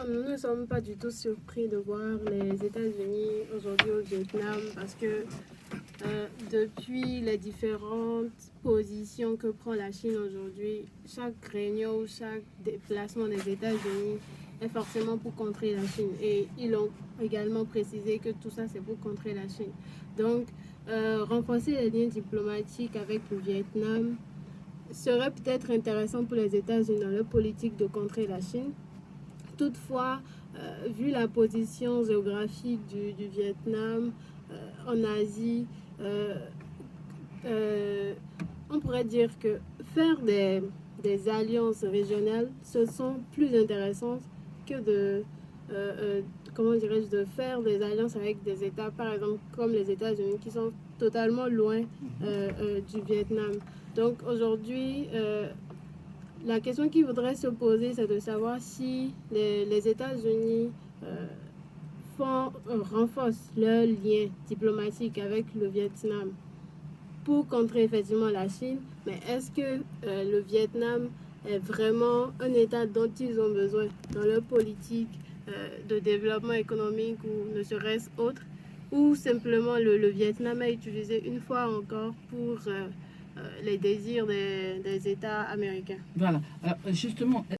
Nous ne sommes pas du tout surpris de voir les États-Unis aujourd'hui au Vietnam parce que depuis les différentes positions que prend la Chine aujourd'hui, chaque réunion ou chaque déplacement des États-Unis est forcément pour contrer la Chine. Et ils ont également précisé que tout ça, c'est pour contrer la Chine. Donc, renforcer les liens diplomatiques avec le Vietnam serait peut-être intéressant pour les États-Unis dans leur politique de contrer la Chine. Toutefois, vu la position géographique du Vietnam en Asie, on pourrait dire que faire des alliances régionales, ce sont plus intéressantes que comment dirais-je, de faire des alliances avec des États, par exemple, comme les États-Unis, qui sont totalement loin du Vietnam. Donc aujourd'hui, la question qui voudrait se poser, c'est de savoir si les États-Unis renforcent leurs liens diplomatiques avec le Vietnam pour contrer effectivement la Chine, mais est-ce que le Vietnam est vraiment un État dont ils ont besoin dans leur politique de développement économique ou ne serait-ce autre, ou simplement le Vietnam est utilisé une fois encore pour les désirs des États américains? Voilà. Alors, justement,